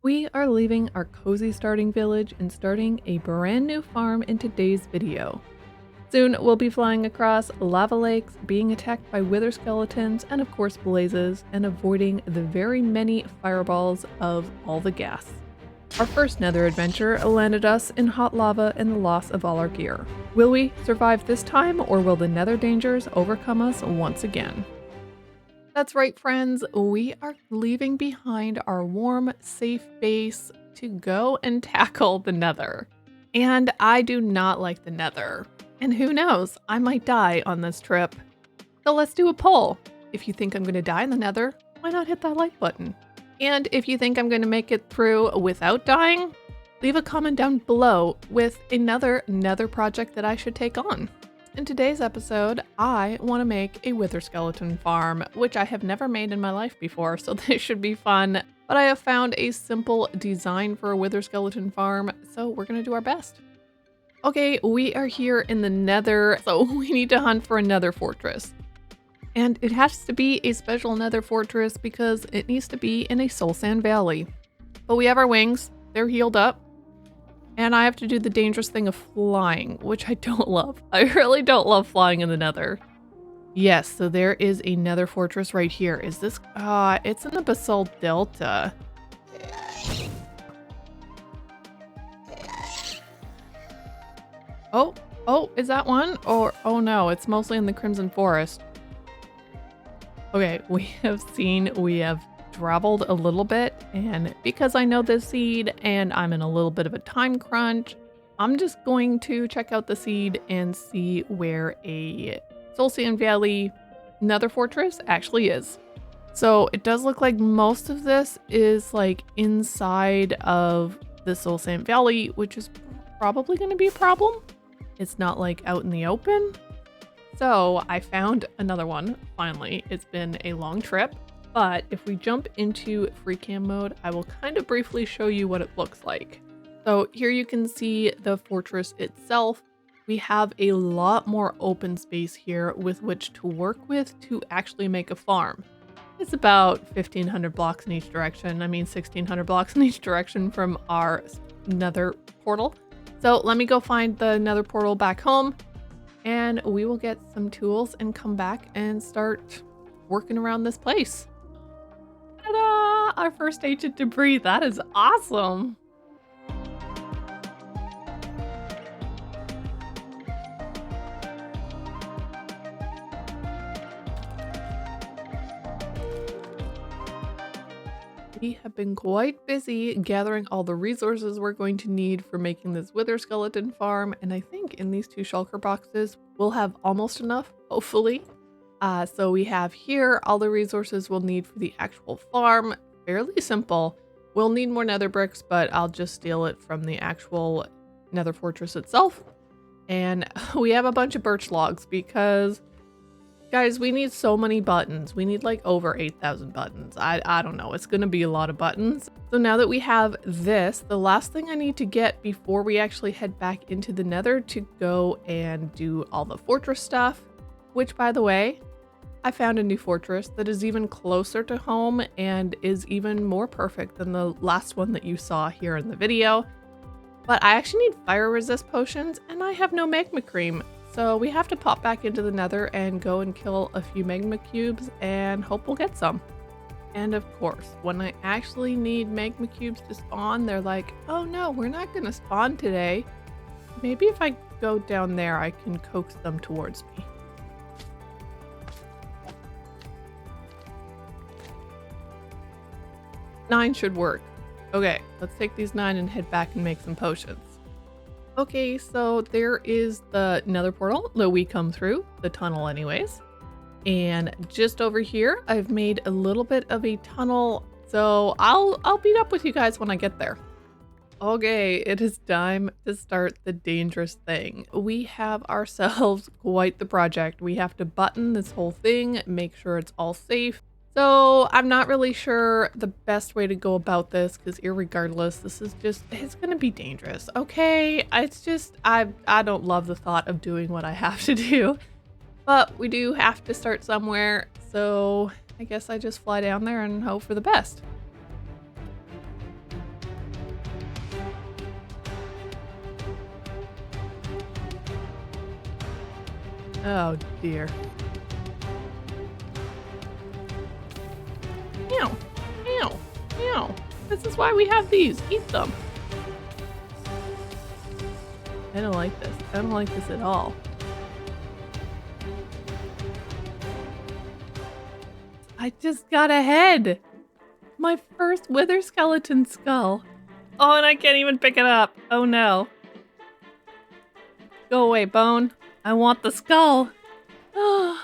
We are leaving our cozy starting village and starting a brand new farm in today's video. Soon we'll be flying across lava lakes, being attacked by wither skeletons, and of course blazes, and avoiding the very many fireballs of all the gas. Our first nether adventure landed us in hot lava and the loss of all our gear. Will we survive this time, or will the nether dangers overcome us once again? That's right, friends, we are leaving behind our warm, safe base to go and tackle the nether. And I do not like the nether. And who knows, I might die on this trip. So let's do a poll. If you think I'm going to die in the nether, why not hit that like button? And if you think I'm going to make it through without dying, leave a comment down below with another nether project that I should take on. In today's episode, I want to make a wither skeleton farm, which I have never made in my life before, so this should be fun. But I have found a simple design for a wither skeleton farm, so we're going to do our best. Okay, we are here in the nether, so we need to hunt for a nether fortress. And it has to be a special nether fortress because it needs to be in a soul sand valley. But we have our wings, they're healed up. And I have to do the dangerous thing of flying, which I don't love. I really don't love flying in the nether. Yes, so there is a nether fortress right here. Is this... it's in the basalt delta. Oh, is that one? Or, oh no, it's mostly in the Crimson Forest. Okay, we have traveled a little bit, and because I know this seed and I'm in a little bit of a time crunch, I'm just going to check out the seed and see where a Soul Sand Valley nether fortress actually is. So it does look like most of this is like inside of the Soul Sand Valley, which is probably going to be a problem. It's not like out in the open. So I found another one, finally. It's been a long trip. But if we jump into free cam mode, I will kind of briefly show you what it looks like. So here you can see the fortress itself. We have a lot more open space here with which to work with to actually make a farm. It's about 1,500 blocks in each direction. I mean 1,600 blocks in each direction from our nether portal. So let me go find the nether portal back home and we will get some tools and come back and start working around this place. Ta-da! Our first ancient debris. That is awesome. We have been quite busy gathering all the resources we're going to need for making this wither skeleton farm, and I think in these 2 shulker boxes we'll have almost enough, hopefully. So we have here all the resources we'll need for the actual farm. Fairly simple. We'll need more nether bricks, but I'll just steal it from the actual nether fortress itself. And we have a bunch of birch logs because, guys, we need so many buttons. We need like over 8,000 buttons. I don't know. It's going to be a lot of buttons. So now that we have this, the last thing I need to get before we actually head back into the nether to go and do all the fortress stuff, which, by the way, I found a new fortress that is even closer to home and is even more perfect than the last one that you saw here in the video. But I actually need fire resist potions and I have no magma cream. So we have to pop back into the nether and go and kill a few magma cubes and hope we'll get some. And of course, when I actually need magma cubes to spawn, they're like, oh no, we're not going to spawn today. Maybe if I go down there, I can coax them towards me. Nine should work. Okay, let's take these 9 and head back and make some potions. Okay, so there is the nether portal that we come through, the tunnel anyways. And just over here, I've made a little bit of a tunnel, so I'll meet up with you guys when I get there. Okay, it is time to start the dangerous thing. We have ourselves quite the project. We have to button this whole thing, make sure it's all safe. So I'm not really sure the best way to go about this because irregardless, this is just, it's going to be dangerous. Okay, it's just, I don't love the thought of doing what I have to do, but we do have to start somewhere. So I guess I just fly down there and hope for the best. Oh dear. Meow, meow, meow. This is why we have these. Eat them. I don't like this. I don't like this at all. I just got a head. My first wither skeleton skull. Oh, and I can't even pick it up. Oh no. Go away, bone. I want the skull. Oh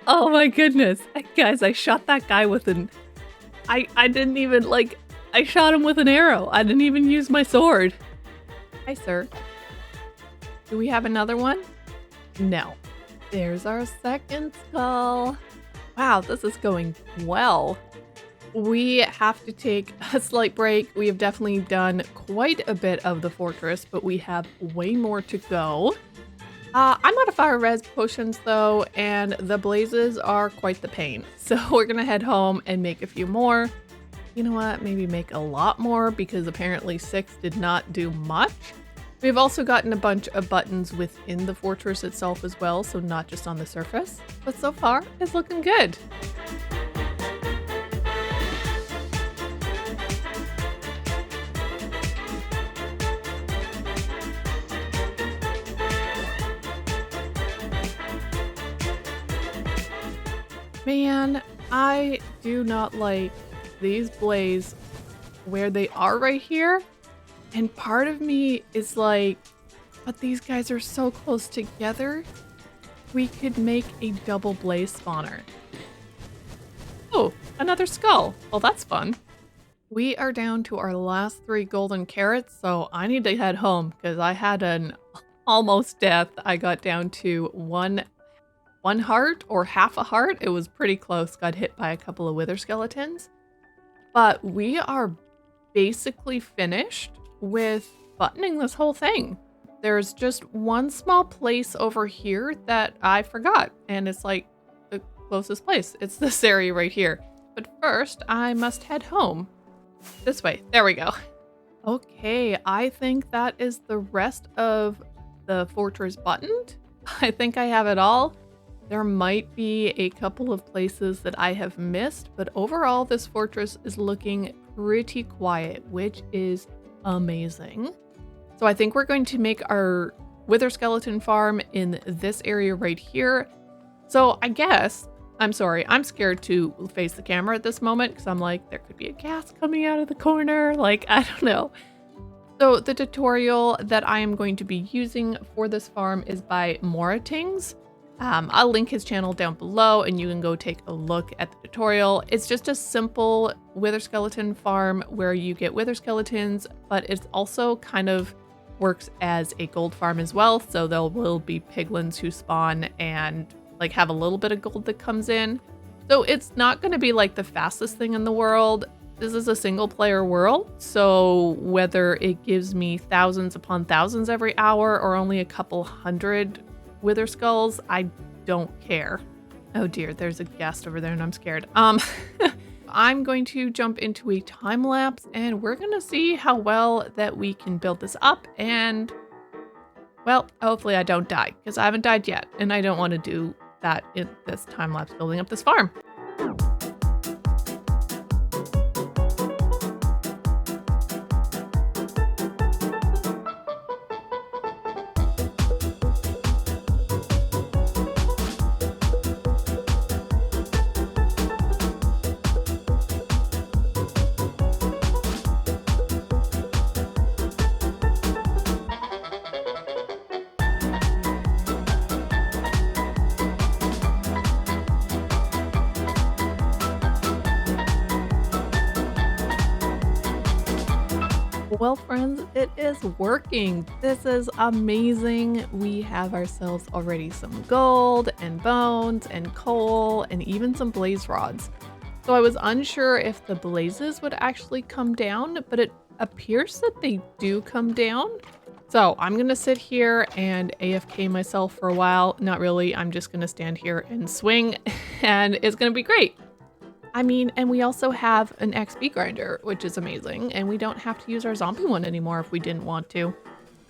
my goodness. Guys, I shot that guy with an... I didn't even, like... I shot him with an arrow. I didn't even use my sword. Hi, sir. Do we have another one? No. There's our second skull. Wow, this is going well. We have to take a slight break. We have definitely done quite a bit of the fortress, but we have way more to go. I'm out of fire res potions though, and the blazes are quite the pain. So we're gonna head home and make a few more. You know what? Maybe make a lot more because apparently 6 did not do much. We've also gotten a bunch of buttons within the fortress itself as well, so not just on the surface. But so far, it's looking good. Man, I do not like these blaze where they are right here. And part of me is like, but these guys are so close together. We could make a double blaze spawner. Oh, another skull. Well, that's fun. We are down to our last 3 golden carrots, so I need to head home because I had an almost death. I got down to one heart or half a heart. It was pretty close. Got hit by a couple of wither skeletons. But we are basically finished with buttoning this whole thing. There's just one small place over here that I forgot, and it's like the closest place. It's this area right here. But first, I must head home. This way. There we go. Okay, I think that is the rest of the fortress buttoned. I think I have it all. There might be a couple of places that I have missed, but overall this fortress is looking pretty quiet, which is amazing. So I think we're going to make our wither skeleton farm in this area right here. So I guess, I'm sorry, I'm scared to face the camera at this moment because I'm like, there could be a ghast coming out of the corner. Like, I don't know. So the tutorial that I am going to be using for this farm is by Moratings. I'll link his channel down below and you can go take a look at the tutorial. It's just a simple wither skeleton farm where you get wither skeletons, but it's also kind of works as a gold farm as well. So there will be piglins who spawn and like have a little bit of gold that comes in. So it's not going to be like the fastest thing in the world. This is a single player world. So whether it gives me thousands upon thousands every hour or only a couple hundred wither skulls, I don't care. Oh dear, there's a ghast over there and I'm scared. I'm going to jump into a time lapse and we're gonna see how well that we can build this up, and well, hopefully I don't die because I haven't died yet and I don't want to do that in this time lapse building up this farm. Well, friends, it is working. This is amazing. We have ourselves already some gold and bones and coal and even some blaze rods. So I was unsure if the blazes would actually come down, but it appears that they do come down. So I'm going to sit here and AFK myself for a while. Not really. I'm just going to stand here and swing and it's going to be great. I mean, and we also have an XP grinder, which is amazing, and we don't have to use our zombie one anymore if we didn't want to.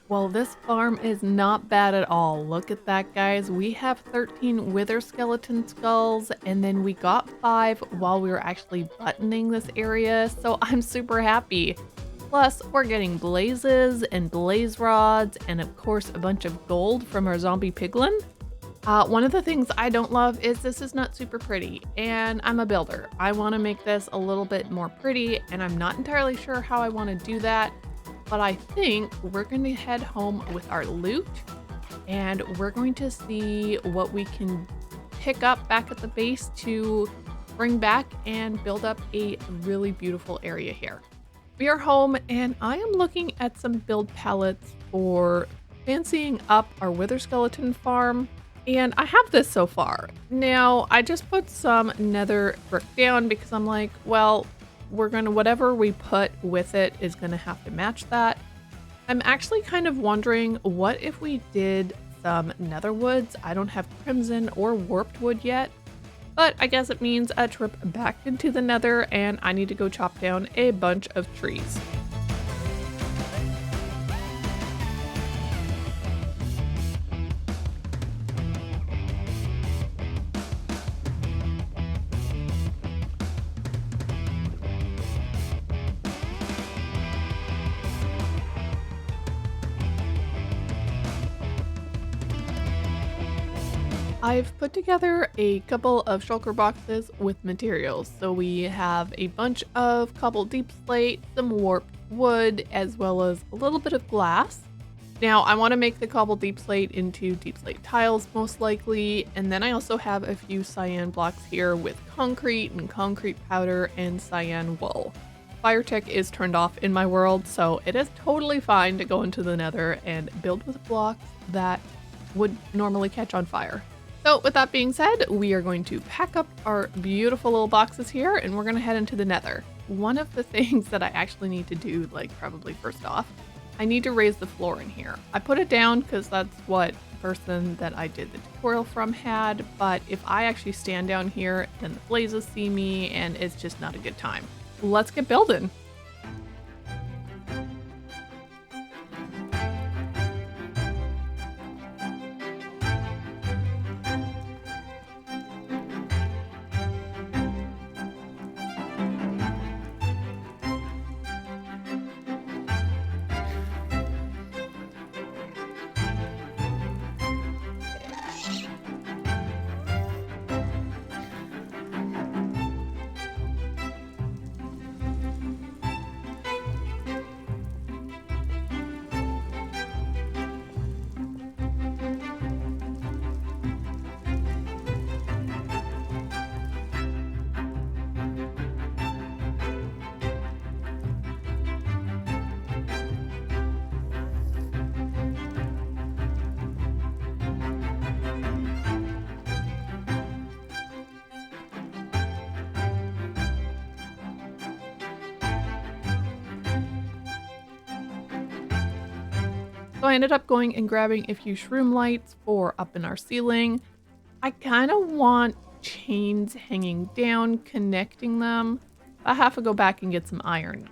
Well, this farm is not bad at all. Look at that, guys. We have 13 wither skeleton skulls, and then we got 5 while we were actually buttoning this area, so I'm super happy. Plus, we're getting blazes and blaze rods, and of course, a bunch of gold from our zombie piglin. One of the things I don't love is this is not super pretty, and I'm a builder. I want to make this a little bit more pretty, and I'm not entirely sure how I want to do that. But I think we're going to head home with our loot and we're going to see what we can pick up back at the base to bring back and build up a really beautiful area here. We are home and I am looking at some build palettes for fancying up our wither skeleton farm. And I have this so far. Now, I just put some nether brick down because I'm like, well, whatever we put with it is gonna have to match that. I'm actually kind of wondering, what if we did some nether woods? I don't have crimson or warped wood yet, but I guess it means a trip back into the nether and I need to go chop down a bunch of trees. I've put together a couple of shulker boxes with materials. So we have a bunch of cobbled deep slate, some warped wood, as well as a little bit of glass. Now I want to make the cobbled deep slate into deep slate tiles most likely. And then I also have a few cyan blocks here with concrete and concrete powder and cyan wool. Fire tech is turned off in my world, so it is totally fine to go into the nether and build with blocks that would normally catch on fire. So with that being said, we are going to pack up our beautiful little boxes here and we're going to head into the nether. One of the things that I actually need to do, like probably first off, I need to raise the floor in here. I put it down because that's what the person that I did the tutorial from had, but if I actually stand down here, then the blazes see me and it's just not a good time. Let's get building. So I ended up going and grabbing a few shroom lights for up in our ceiling. I kind of want chains hanging down, connecting them. I have to go back and get some iron.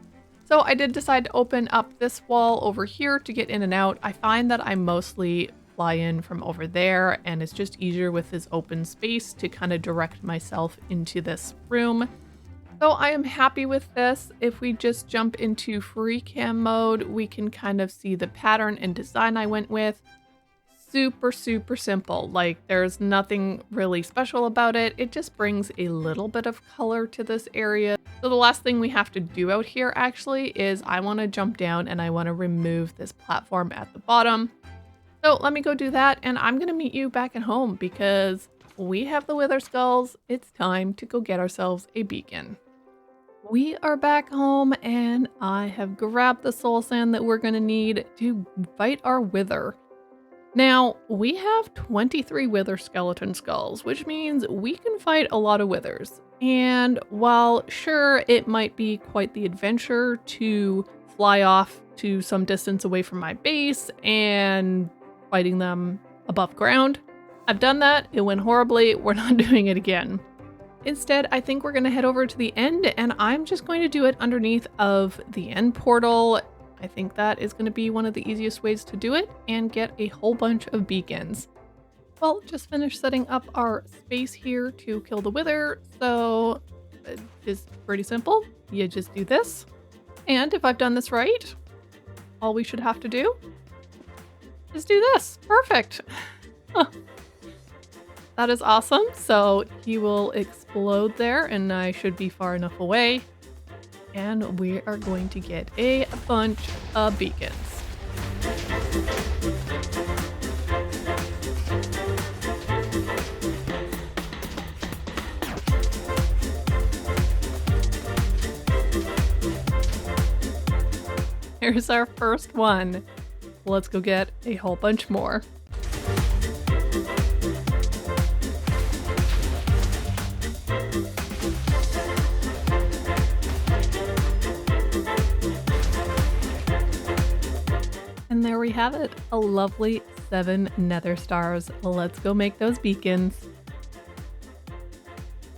So I did decide to open up this wall over here to get in and out. I find that I mostly fly in from over there and it's just easier with this open space to kind of direct myself into this room. So I am happy with this. If we just jump into free cam mode, we can kind of see the pattern and design I went with. Super, super simple. Like there's nothing really special about it. It just brings a little bit of color to this area. So the last thing we have to do out here actually is I want to jump down and I want to remove this platform at the bottom. So let me go do that and I'm going to meet you back at home because we have the wither skulls. It's time to go get ourselves a beacon. We are back home and I have grabbed the soul sand that we're going to need to fight our wither. Now, we have 23 wither skeleton skulls, which means we can fight a lot of withers. And while sure, it might be quite the adventure to fly off to some distance away from my base and fighting them above ground, I've done that. It went horribly. We're not doing it again. Instead, I think we're going to head over to the end and I'm just going to do it underneath of the end portal. I think that is going to be one of the easiest ways to do it and get a whole bunch of beacons. Well, just finished setting up our space here to kill the wither, so it's pretty simple. You just do this, and if I've done this right, all we should have to do is do this. Perfect. That is awesome. So he will explode there, and I should be far enough away, and we are going to get a bunch of beacons. Here's our first one. Let's go get a whole bunch more. And there we have it, a lovely 7 nether stars. Let's go make those beacons.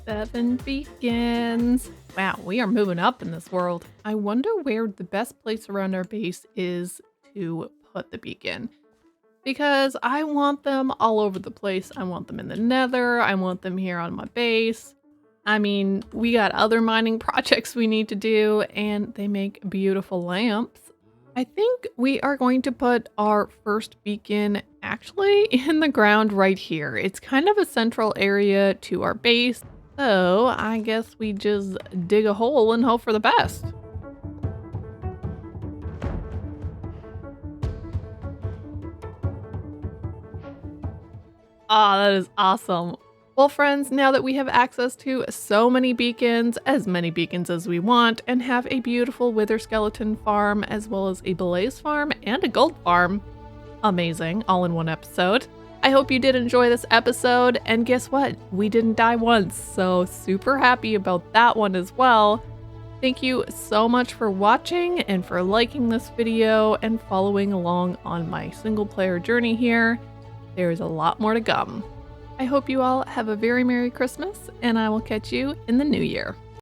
7 beacons. Wow, we are moving up in this world. I wonder where the best place around our base is to put the beacon. Because I want them all over the place. I want them in the nether. I want them here on my base. I mean, we got other mining projects we need to do, and they make beautiful lamps. I think we are going to put our first beacon actually in the ground right here. It's kind of a central area to our base. So I guess we just dig a hole and hope for the best. Ah, that is awesome. Well, friends, now that we have access to so many beacons as we want, and have a beautiful wither skeleton farm, as well as a blaze farm and a gold farm, amazing, all in one episode. I hope you did enjoy this episode, and guess what? We didn't die once, so super happy about that one as well. Thank you so much for watching and for liking this video and following along on my single player journey here. There is a lot more to come. I hope you all have a very Merry Christmas, and I will catch you in the new year.